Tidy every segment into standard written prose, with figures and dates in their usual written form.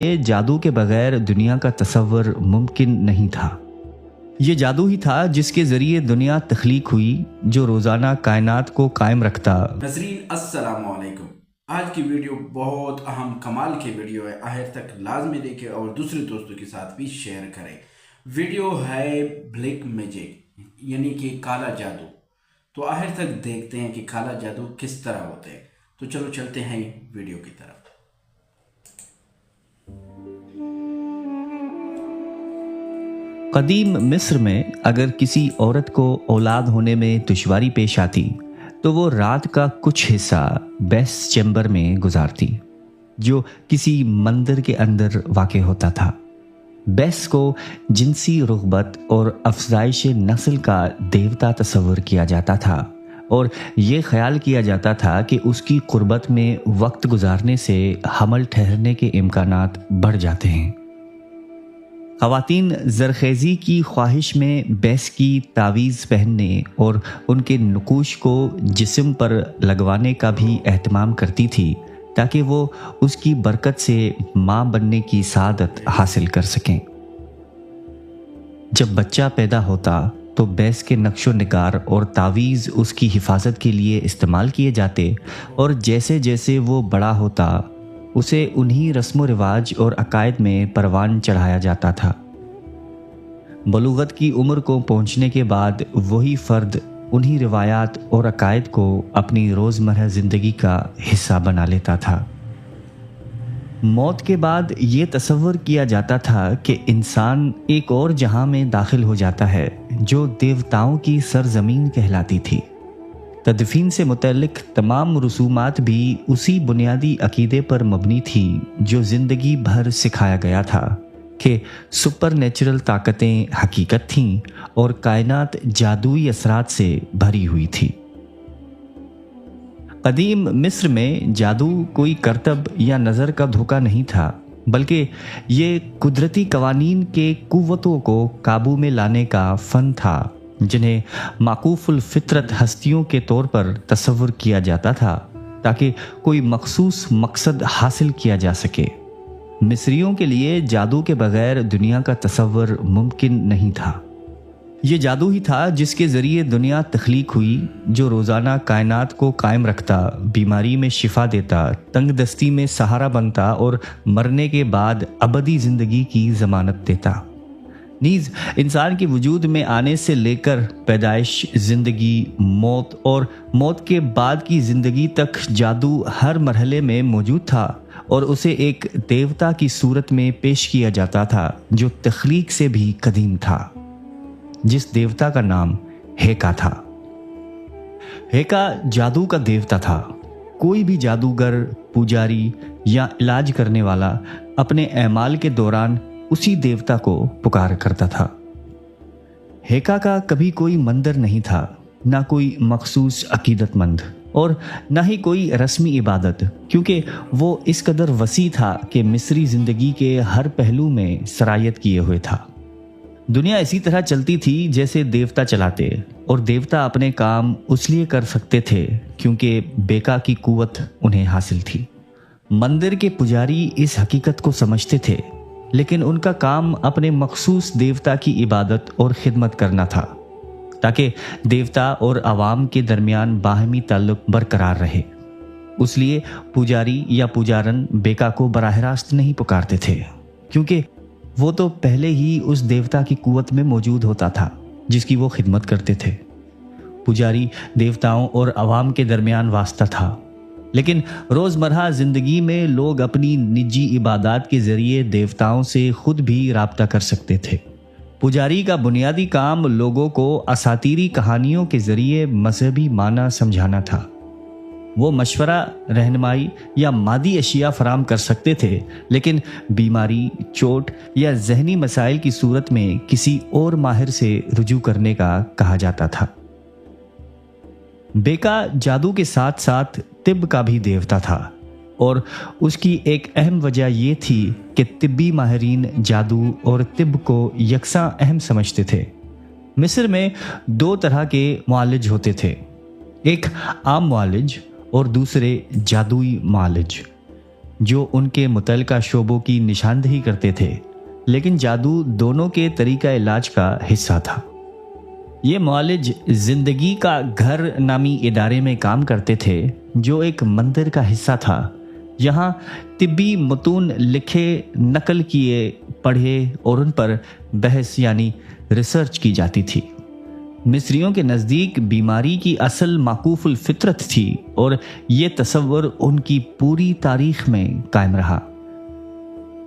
ये जादू के बगैर दुनिया का तसव्वुर मुमकिन नहीं था। ये जादू ही था जिसके ज़रिए दुनिया तख्लीक हुई, जो रोज़ाना कायनात को कायम रखता। नजरीन अस्सलामु अलैकुम। आज की वीडियो बहुत अहम कमाल की वीडियो है, आखिर तक लाजमी देखें और दूसरे दोस्तों के साथ भी शेयर करें। वीडियो है ब्लैक मैजिक यानी कि काला जादू। तो आखिर तक देखते हैं कि काला जादू किस तरह होते हैं। तो चलो चलते हैं वीडियो की तरफ। कदीम मिस्र में अगर किसी औरत को औलाद होने में दुश्वारी पेश आती तो वो रात का कुछ हिस्सा बेस चैम्बर में गुजारती, जो किसी मंदिर के अंदर वाक़ होता था। बेस को जिनसी रुग़बत और अफजाइश नस्ल का देवता तस्वुर किया जाता था और ये ख्याल किया जाता था कि उसकी कुर्बत में वक्त गुजारने से हमल ठहरने के इम्कानात बढ़ जाते हैं। ख़वातीन ज़रखेज़ी की ख्वाहिश में बेस की तावीज़ पहनने और उनके नकूश को जिस्म पर लगवाने का भी एहतमाम करती थी, ताकि वो उसकी बरकत से माँ बनने की सादत हासिल कर सकें। जब बच्चा पैदा होता तो बेस के नक्शो निगार और तावीज़ उसकी हिफाजत के लिए इस्तेमाल किए जाते, और जैसे जैसे वो बड़ा होता उसे उन्हीं रस्म रिवाज और अकायद में परवान चढ़ाया जाता था। बलूगत की उम्र को पहुंचने के बाद वही फ़र्द उन्हीं रिवायात और अकायद को अपनी रोज़मर्रा ज़िंदगी का हिस्सा बना लेता था। मौत के बाद ये तसव्वुर किया जाता था कि इंसान एक और जहां में दाखिल हो जाता है, जो देवताओं की सरजमीन कहलाती थी। तदफीन से मुतल्लिक तमाम रसूमात भी उसी बुनियादी अकीदे पर मबनी थी जो ज़िंदगी भर सिखाया गया था कि सुपर नेचुरल ताकतें हकीकत थीं और कायनात जादुई असरात से भरी हुई थी। कदीम मिस्र में जादू कोई करतब या नज़र का धोखा नहीं था, बल्कि ये कुदरती कवानीन के कुव्वतों को काबू में लाने का फ़न था, जिन्हें माकूफुल फितरत हस्तियों के तौर पर तस्वुर किया जाता था ताकि कोई मखसूस मकसद हासिल किया जा सके। मिस्रियों के लिए जादू के बगैर दुनिया का तस्वुर मुमकिन नहीं था। ये जादू ही था जिसके ज़रिए दुनिया तख्लीक हुई, जो रोज़ाना कायनात को कायम रखता, बीमारी में शिफा देता, तंग दस्ती में सहारा बनता और मरने के बाद अबदी ज़िंदगी की ज़मानत देता। नीज़ इंसान के वजूद में आने से लेकर पैदाइश, ज़िंदगी, मौत और मौत के बाद की ज़िंदगी तक जादू हर मरहले में मौजूद था और उसे एक देवता की सूरत में पेश किया जाता था जो तख्लीक से भी कदीम था, जिस देवता का नाम हेका था। हेका जादू का देवता था। कोई भी जादूगर, पुजारी या इलाज करने वाला अपने एमाल के दौरान उसी देवता को पुकार करता था। हेका का कभी कोई मंदिर नहीं था, ना कोई मखसूस अकीदतमंद और ना ही कोई रस्मी इबादत, क्योंकि वो इस कदर वसी था कि मिस्री ज़िंदगी के हर पहलू में सरायत किए हुए था। दुनिया इसी तरह चलती थी जैसे देवता चलाते, और देवता अपने काम उसलिए कर सकते थे क्योंकि बेका की कुव्वत उन्हें हासिल थी। मंदिर के पुजारी इस हकीकत को समझते थे, लेकिन उनका काम अपने मखसूस देवता की इबादत और खिदमत करना था, ताकि देवता और आवाम के दरमियान बाहमी ताल्लुक बरकरार रहे। उसलिए पुजारी या पुजारन बेका को बराह रास्त नहीं पुकारते थे, क्योंकि वो तो पहले ही उस देवता की कुव्वत में मौजूद होता था जिसकी वो खिदमत करते थे। पुजारी देवताओं और आवाम के दरमियान वास्ता था, लेकिन रोज़मर्रा ज़िंदगी में लोग अपनी निजी इबादत के ज़रिए देवताओं से खुद भी राब्ता कर सकते थे। पुजारी का बुनियादी काम लोगों को असातीरी कहानियों के ज़रिए मजहबी माना समझाना था। वो मशवरा, रहनुमाई या मादी अशिया फराम कर सकते थे, लेकिन बीमारी, चोट या जहनी मसाइल की सूरत में किसी और माहिर से रुजू करने का कहा जाता था। बेका जादू के साथ साथ तिब का भी देवता था, और उसकी एक अहम वजह यह थी कि तिब्बी माहिरीन जादू और तिब को यकसा अहम समझते थे। मिस्र में दो तरह के मुआलिज होते थे, एक आम मुआलिज और दूसरे जादुई मुआलिज। जो उनके मुतल्लिका शोबों की निशानदेही करते थे, लेकिन जादू दोनों के तरीका इलाज का हिस्सा था। ये मुआलिज जिंदगी का घर नामी इदारे में काम करते थे, जो एक मंदिर का हिस्सा था। यहाँ तिब्बी मतून लिखे, नकल किए, पढ़े और उन पर बहस यानी रिसर्च की जाती थी। मिस्रियों के नज़दीक बीमारी की असल माकूफुल फितरत थी और ये तसव्वुर उनकी पूरी तारीख में कायम रहा।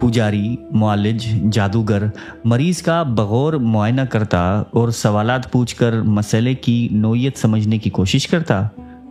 पुजारी, मुआलिज, जादूगर मरीज का बगौर मुआयना करता और सवालात पूछकर मसले की नोयत समझने की कोशिश करता,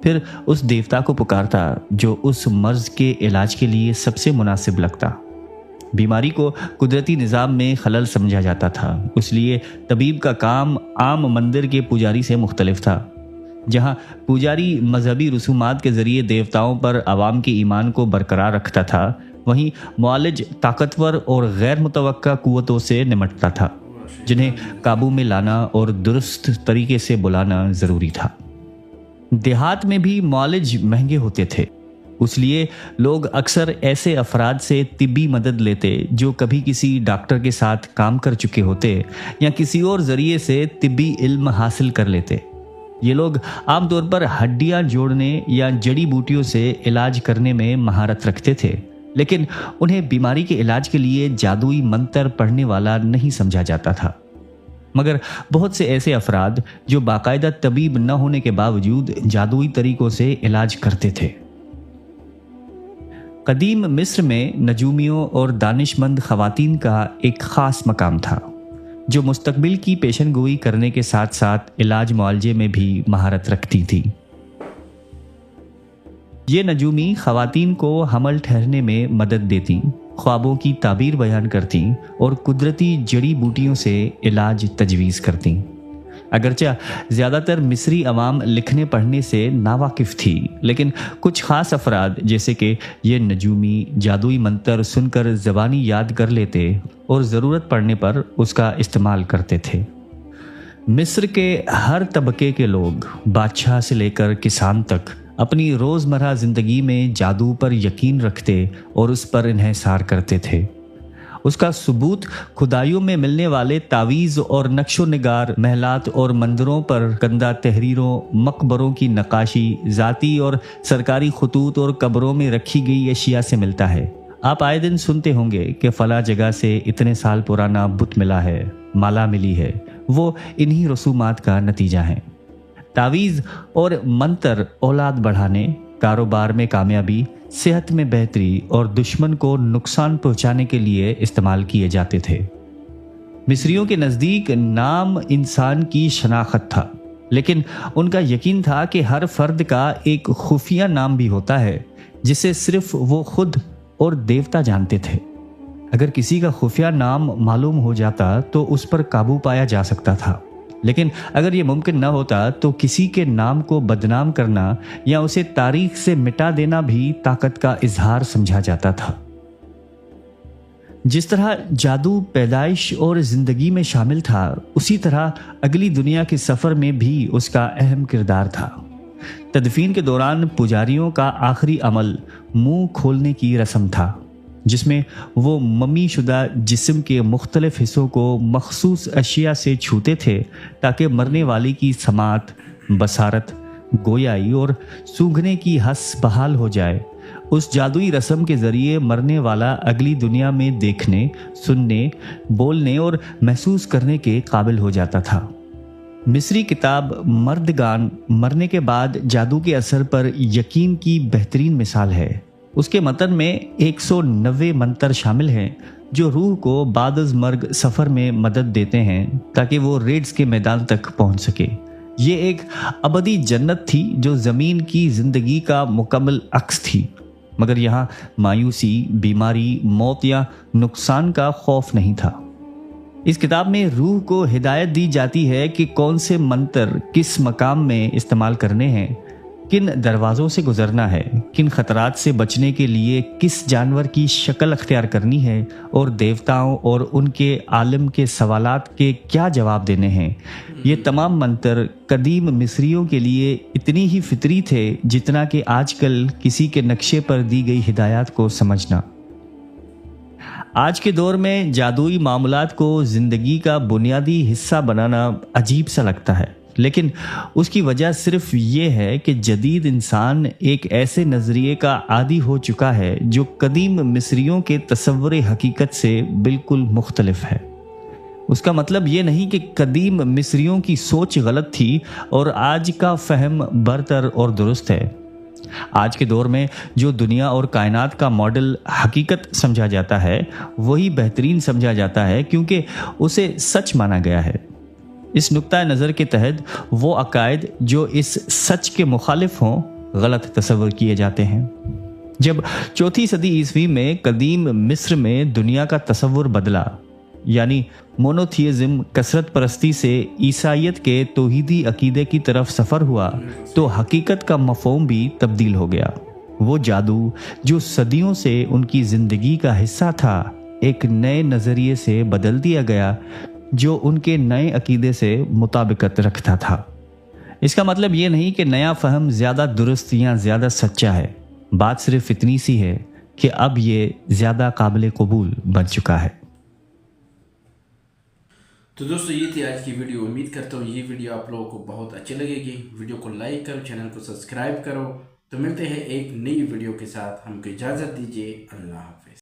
फिर उस देवता को पुकारता जो उस मर्ज के इलाज के लिए सबसे मुनासिब लगता। बीमारी को कुदरती निज़ाम में खलल समझा जाता था, इसलिए तबीब का काम आम मंदिर के पुजारी से मुख्तलिफ था। जहाँ पुजारी मजहबी रसूमात के ज़रिए देवताओं पर आवाम के ईमान को बरकरार रखता था, वहीं मुआलिज ताकतवर और गैर मुतवक्का कुव्वतों से निमटता था, जिन्हें काबू में लाना और दुरुस्त तरीके से बुलाना ज़रूरी था। देहात में भी मुआलिज महंगे होते थे, इसलिए लोग अक्सर ऐसे अफराद से तिब्बी मदद लेते जो कभी किसी डॉक्टर के साथ काम कर चुके होते या किसी और ज़रिए से तिब्बी इल्म हासिल कर लेते। ये लोग आमतौर पर हड्डियां जोड़ने या जड़ी बूटियों से इलाज करने में महारत रखते थे, लेकिन उन्हें बीमारी के इलाज के लिए जादुई मंत्र पढ़ने वाला नहीं समझा जाता था। मगर बहुत से ऐसे अफराद जो बाकायदा तबीब न होने के बावजूद जादुई तरीकों से इलाज करते थे। कदीम मिस्र में नजूमियों और दानिशमंद खवातीन का एक ख़ास मकाम था, जो मुस्तकबिल की पेशनगोई करने के साथ साथ इलाज मुआलजे में भी महारत रखती थी। ये नजूमी खवातीन को हमल ठहरने में मदद देती, ख्वाबों की ताबीर बयान करती और कुदरती जड़ी बूटियों से इलाज तजवीज़ करती। अगरचा ज़्यादातर मिस्री अवाम लिखने पढ़ने से नावाकिफ़ थी, लेकिन कुछ ख़ास अफराद जैसे कि ये नजूमी जादुई मंत्र सुनकर ज़बानी याद कर लेते और ज़रूरत पड़ने पर उसका इस्तेमाल करते थे। मिस्र के हर तबके के लोग, बादशाह से लेकर किसान तक, अपनी रोज़मर्रा ज़िंदगी में जादू पर यकीन रखते और उस पर इन्हिसार करते थे। उसका सबूत खुदाइयों में मिलने वाले तावीज़ और नक्शो निगार, महलात और मंदिरों पर कंदा तहरीरों, मकबरों की नक्काशी, ज़ाती और सरकारी खतूत और कब्रों में रखी गई अशिया से मिलता है। आप आए दिन सुनते होंगे कि फ़ला जगह से इतने साल पुराना बुत मिला है, माला मिली है। वो इन्हीं रसूमात का नतीजा है। तावीज़ और मंत्र औलाद बढ़ाने, कारोबार में कामयाबी, सेहत में बेहतरी और दुश्मन को नुकसान पहुंचाने के लिए इस्तेमाल किए जाते थे। मिस्रियों के नज़दीक नाम इंसान की शनाख्त था, लेकिन उनका यकीन था कि हर फर्द का एक खुफिया नाम भी होता है जिसे सिर्फ वो खुद और देवता जानते थे। अगर किसी का खुफिया नाम मालूम हो जाता तो उस पर काबू पाया जा सकता था, लेकिन अगर ये मुमकिन न होता तो किसी के नाम को बदनाम करना या उसे तारीख से मिटा देना भी ताकत का इजहार समझा जाता था। जिस तरह जादू पैदाइश और जिंदगी में शामिल था, उसी तरह अगली दुनिया के सफर में भी उसका अहम किरदार था। तदफीन के दौरान पुजारियों का आखिरी अमल मुंह खोलने की रस्म था, जिसमें वो मम्मी शुदा जिस्म के मुख्तलिफ हिस्सों को मखसूस अशिया से छूते थे ताकि मरने वाले की समात, बसारत, गोयाई और सूंघने की हस बहाल हो जाए। उस जादुई रस्म के ज़रिए मरने वाला अगली दुनिया में देखने, सुनने, बोलने और महसूस करने के काबिल हो जाता था। मिस्री किताब मर्दगान मरने के बाद जादू के असर पर यकीन की बेहतरीन मिसाल है। उसके मतन में 190 मंत्र शामिल हैं जो रूह को बादज मर्ग सफ़र में मदद देते हैं ताकि वो रेड्स के मैदान तक पहुंच सके। ये एक अबदी जन्नत थी जो ज़मीन की ज़िंदगी का मुकम्मल अक्स थी, मगर यहाँ मायूसी, बीमारी, मौत या नुकसान का खौफ नहीं था। इस किताब में रूह को हिदायत दी जाती है कि कौन से मंत्र किस मकाम में इस्तेमाल करने हैं, किन दरवाज़ों से गुजरना है, किन खतरात से बचने के लिए किस जानवर की शक्ल अख्तियार करनी है और देवताओं और उनके आलिम के सवालात के क्या जवाब देने हैं, ये तमाम मंत्र कदीम मिस्रियों के लिए इतनी ही फितरी थे जितना कि आजकल किसी के नक्शे पर दी गई हिदायत को समझना। आज के दौर में जादुई मामलात को ज़िंदगी का बुनियादी हिस्सा बनाना अजीब सा लगता है, लेकिन उसकी वजह सिर्फ ये है कि जदीद इंसान एक ऐसे नज़रिए का आदी हो चुका है जो कदीम मिस्रियों के तसव्वुर हकीकत से बिल्कुल मुख्तलिफ है। उसका मतलब ये नहीं कि कदीम मिस्रियों की सोच गलत थी और आज का फहम बरतर और दुरुस्त है। आज के दौर में जो दुनिया और कायनात का मॉडल हकीकत समझा जाता है वही बेहतरीन समझा जाता है क्योंकि उसे सच माना गया है। इस नुक्ता नज़र के तहत वो अकायद जो इस सच के मुखालिफ हों गलत तस्वर किए जाते हैं। जब 4वीं सदी ईस्वी में कदीम मिस्र में दुनिया का तस्वुर बदला, यानी मोनोथियज़म कसरत परस्ती से ईसाइयत के तौहीदी अकीदे की तरफ सफ़र हुआ, तो हकीकत का मफ़हूम भी तब्दील हो गया। वो जादू जो सदियों से उनकी ज़िंदगी का हिस्सा था एक नए नज़रिए से बदल दिया गया जो उनके नए अकीदे से मुताबिकत रखता था। इसका मतलब ये नहीं कि नया फ़हम ज़्यादा दुरुस्त या ज़्यादा सच्चा है, बात सिर्फ इतनी सी है कि अब ये ज़्यादा काबिल कबूल बन चुका है। तो दोस्तों ये थी आज की वीडियो। उम्मीद करता हूँ ये वीडियो आप लोगों को बहुत अच्छी लगेगी। वीडियो को लाइक करो, चैनल को सब्सक्राइब करो। तो मिलते हैं एक नई वीडियो के साथ। हमको इजाज़त दीजिए। अल्लाह हाफ़िज़।